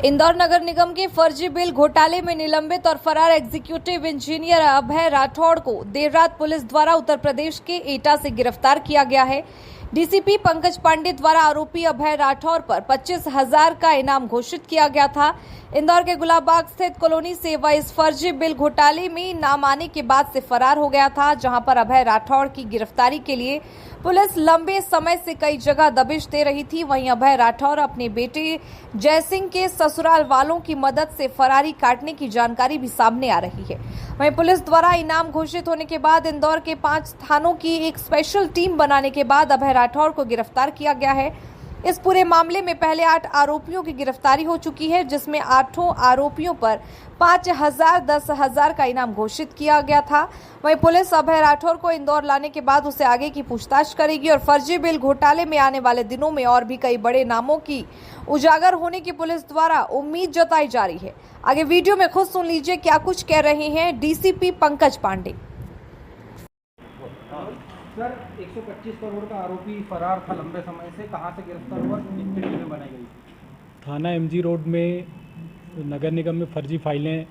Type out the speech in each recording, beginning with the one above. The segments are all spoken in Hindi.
इंदौर नगर निगम के फर्जी बिल घोटाले में निलंबित और फरार एग्जीक्यूटिव इंजीनियर अभय राठौड़ को देर रात पुलिस द्वारा उत्तर प्रदेश के एटा से गिरफ्तार किया गया है। डीसीपी पंकज पांडे द्वारा आरोपी अभय राठौड़ पर 25,000 का इनाम घोषित किया गया था। इंदौर के गुलाबबाग स्थित कॉलोनी से वह इस फर्जी बिल घोटाले में नाम आने के बाद से फरार हो गया था, जहां पर अभय राठौड़ की गिरफ्तारी के लिए पुलिस लंबे समय से कई जगह दबिश दे रही थी। वहीं अभय राठौड़ अपने बेटे जयसिंह के ससुराल वालों की मदद से फरारी काटने की जानकारी भी सामने आ रही है। वहीं पुलिस द्वारा इनाम घोषित होने के बाद इंदौर के 5 थानों की एक स्पेशल टीम बनाने के बाद अभय राठौड़ को गिरफ्तार किया गया है। इस पूरे मामले में पहले 8 आरोपियों की गिरफ्तारी हो चुकी है, जिसमें 8 आरोपियों पर 5,000, 10,000 का इनाम घोषित किया गया था। वहीं पुलिस अभय राठौड़ को इंदौर लाने के बाद उसे आगे की पूछताछ करेगी और फर्जी बिल घोटाले में आने वाले दिनों में और भी कई बड़े नामों की उजागर होने की पुलिस द्वारा उम्मीद जताई जा रही है। आगे वीडियो में खुद सुन लीजिए क्या कुछ कह रहे हैं डीसीपी पंकज पांडे। सर, 125 करोड़ का आरोपी फरार था लंबे समय से, कहां से गिरफ्तार हुआ, कितनी टीमें बनाई गई? थाना एमजी रोड में नगर निगम में फर्जी फाइलें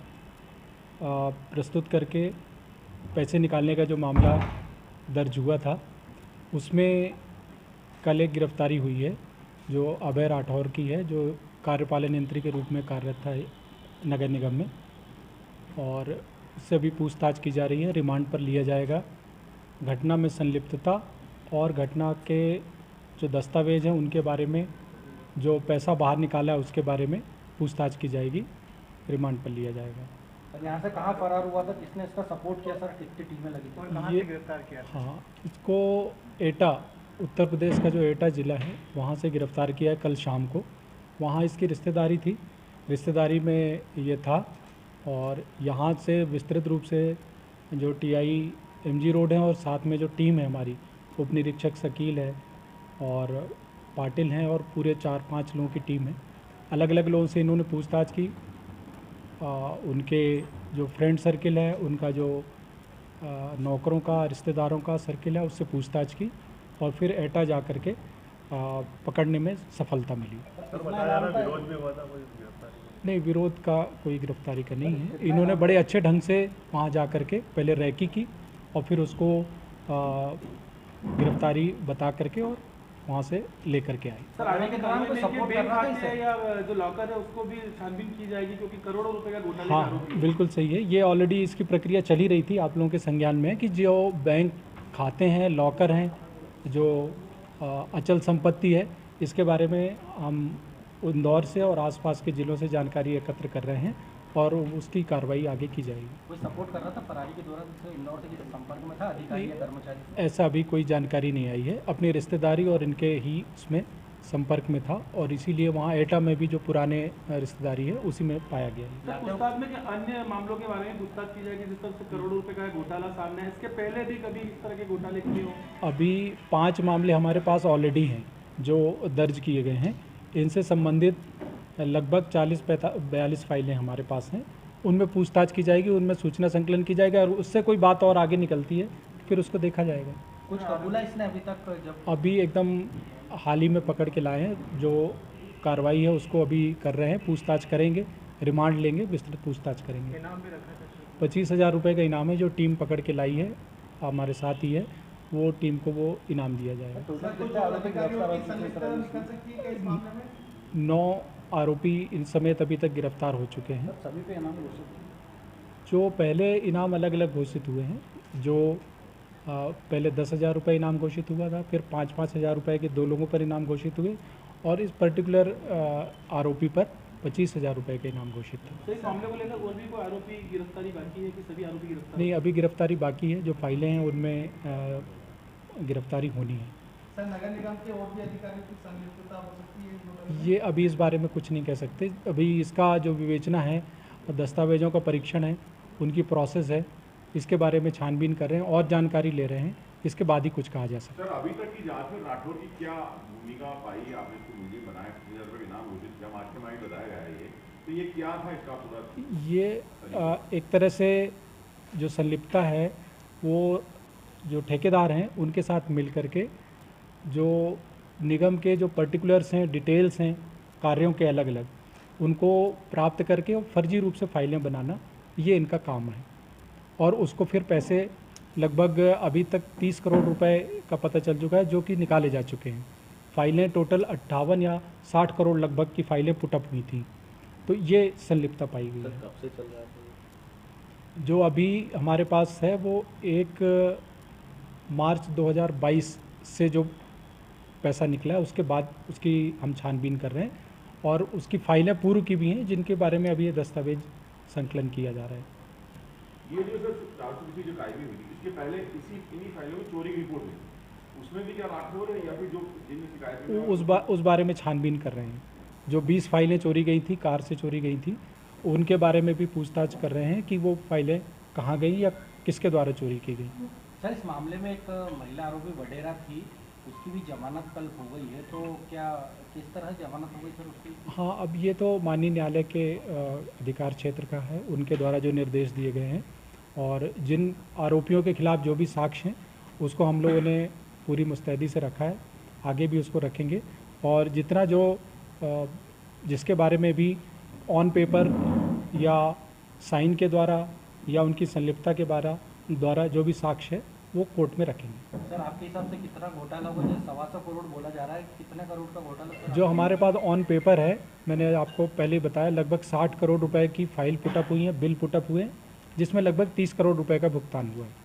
प्रस्तुत करके पैसे निकालने का जो मामला दर्ज हुआ था, उसमें कल एक गिरफ्तारी हुई है जो अभय राठौर की है, जो कार्यपालन यंत्री के रूप में कार्यरत था नगर निगम में, और उससे अभी पूछताछ की जा रही है। रिमांड पर लिया जाएगा। घटना में संलिप्तता और घटना के जो दस्तावेज हैं उनके बारे में, जो पैसा बाहर निकाला है उसके बारे में पूछताछ की जाएगी। रिमांड पर लिया जाएगा। यहाँ से कहाँ फरार हुआ था, किसने इसका सपोर्ट किया सर, कितनी टीमें लगी थी, कहाँ से गिरफ्तार किया? हाँ, इसको एटा, उत्तर प्रदेश का जो एटा ज़िला है वहाँ से गिरफ्तार किया है कल शाम को। वहाँ इसकी रिश्तेदारी थी, रिश्तेदारी में ये था, और यहाँ से विस्तृत रूप से जो टीआई एमजी रोड है और साथ में जो टीम है हमारी, उप निरीक्षक शकील है और पाटिल हैं और पूरे 4-5 लोगों की टीम है। अलग अलग लोगों से इन्होंने पूछताछ की। उनके जो फ्रेंड सर्किल है, उनका जो नौकरों का, रिश्तेदारों का सर्किल है, उससे पूछताछ की और फिर एटा जा कर के पकड़ने में सफलता मिली। विरोध भी हुआ था, कोई गिरफ्तारी नहीं, विरोध का कोई गिरफ्तारी का नहीं है। इन्होंने बड़े अच्छे ढंग से वहाँ जा कर के पहले रैकी की और फिर उसको गिरफ्तारी बता करके और वहाँ से लेकर के आई। सर, आने के दौरान कोई सपोर्ट कर रहा है या जो लॉकर है उसको भी छानबीन की जाएगी, क्योंकि करोड़ों रुपए का घोटाले का आरोप है। हाँ, बिल्कुल सही है। ये ऑलरेडी इसकी प्रक्रिया चली रही थी, आप लोगों के संज्ञान में है कि जो बैंक खाते हैं, लॉकर हैं, जो अचल संपत्ति है, इसके बारे में हम इंदौर से और आसपास के ज़िलों से जानकारी एकत्र कर रहे हैं और उसकी कार्रवाई आगे की जाएगी। कोई सपोर्ट कर रहा था फरारी के दौरान, इंदौर से संपर्क में था अधिकारी या कर्मचारी? ऐसा अभी कोई जानकारी नहीं आई है। अपनी रिश्तेदारी और इनके ही उसमें संपर्क में था और इसीलिए वहाँ एटा में भी जो पुराने रिश्तेदारी है उसी में पाया गया है। पूछताछ में अन्य मामलों के बारे में पूछताछ की जाएगी, जिस तरह से करोड़ों रुपए का घोटाला सामने है, इसके पहले भी कभी इस तरह के घोटाले किए हो? अभी 5 मामले हमारे पास ऑलरेडी हैं जो दर्ज किए गए हैं। इनसे संबंधित लगभग 40-42 फाइलें हमारे पास हैं। उनमें पूछताछ की जाएगी, उनमें सूचना संकलन की जाएगी और उससे कोई बात और आगे निकलती है फिर उसको देखा जाएगा। कुछ कबूला इसने अभी तक? जब अभी एकदम हाल ही में पकड़ के लाए हैं, जो कार्रवाई है उसको अभी कर रहे हैं, पूछताछ करेंगे, रिमांड लेंगे, विस्तृत पूछताछ करेंगे। इनाम भी रखा है? 25,000 रुपये का इनाम है। जो टीम पकड़ के लाई है हमारे साथ ही है, वो टीम को वो इनाम दिया जाएगा। 9 आरोपी इन समेत अभी तक गिरफ्तार हो चुके हैं। सभी पे इनाम घोषित? जो पहले इनाम अलग अलग घोषित हुए हैं, जो पहले 10,000 रुपये इनाम घोषित हुआ था, फिर 5-5 हज़ार रुपये के 2 लोगों पर इनाम घोषित हुए और इस पर्टिकुलर आरोपी पर 25,000 रुपये का इनाम घोषित था। तो इस मामले को लेकर और भी कोई आरोपी गिरफ्तारी बाकी है कि सभी आरोपी गिरफ्तार? नहीं, अभी गिरफ्तारी बाकी है। जो फाइलें हैं उनमें गिरफ्तारी होनी है। सर, नगर निगम के और भी अधिकारियों की संलिप्तता हो सकती है? ये अभी इस बारे में कुछ नहीं कह सकते। अभी इसका जो विवेचना है, दस्तावेजों का परीक्षण है, उनकी प्रोसेस है, इसके बारे में छानबीन कर रहे हैं और जानकारी ले रहे हैं, इसके बाद ही कुछ कहा जा सकता है। सर, अभी तक की जांच में राठौर की क्या भूमिका पाई? आपने इसको वीडियो बनाया, 25,000 रुपये इनाम घोषित किया, मास्टरमाइंड बताया गया है, तो ये क्या था इसका पूरा? ये एक तरह से जो संलिप्तता है वो जो ठेकेदार हैं उनके साथ मिल करके जो निगम के जो पर्टिकुलर्स हैं, डिटेल्स हैं कार्यों के अलग अलग, उनको प्राप्त करके और फर्जी रूप से फाइलें बनाना, ये इनका काम है। और उसको फिर पैसे लगभग अभी तक 30 करोड़ रुपए का पता चल चुका है जो कि निकाले जा चुके हैं। फाइलें टोटल 58 या 60 करोड़ लगभग की फाइलें पुटअप हुई थी, तो ये संलिप्तता पाई गई है। कब से चल रहा है? जो अभी हमारे पास है वो 1 मार्च 2022 से जो पैसा निकला है उसके बाद उसकी हम छानबीन कर रहे हैं, और उसकी फाइलें पूर्व की भी हैं जिनके बारे में अभी ये दस्तावेज संकलन किया जा रहा है। ये जो सर 400 जो कार्रवाई हुई थी, इसके पहले इन्हीं फाइलों में चोरी की रिपोर्ट हुई, उसमें भी क्या राठौर है या फिर जो जिन शिकायत उस बारे में छानबीन कर रहे हैं। जो 20 फाइलें चोरी गई थी, कार से चोरी गई थी, उनके बारे में भी पूछताछ कर रहे हैं कि वो फाइलें कहाँ गई या किसके द्वारा चोरी की गई। सर, इस मामले में एक महिला आरोपी वडेरा थी, उसकी भी जमानत कल हो गई है, तो क्या किस तरह जमानत हो गई सर उसकी? हाँ, अब ये तो माननीय न्यायालय के अधिकार क्षेत्र का है, उनके द्वारा जो निर्देश दिए गए हैं, और जिन आरोपियों के खिलाफ जो भी साक्ष्य हैं उसको हम लोगों ने पूरी मुस्तैदी से रखा है, आगे भी उसको रखेंगे। और जितना जो जिसके बारे में भी ऑन पेपर या साइन के द्वारा या उनकी संलिप्तता के द्वारा जो भी साक्ष्य है वो कोर्ट में रखेंगे। सर, आपके हिसाब से कितना घोटाला हुआ? जो 125 करोड़ बोला जा रहा है, कितने करोड़ का घोटाला सर? जो हमारे पास ऑन पेपर है, मैंने आपको पहले बताया, लगभग 60 करोड़ रुपए की फाइल पुटअप हुई है, बिल पुटअप हुए हैं, जिसमें लगभग 30 करोड़ रुपए का भुगतान हुआ है।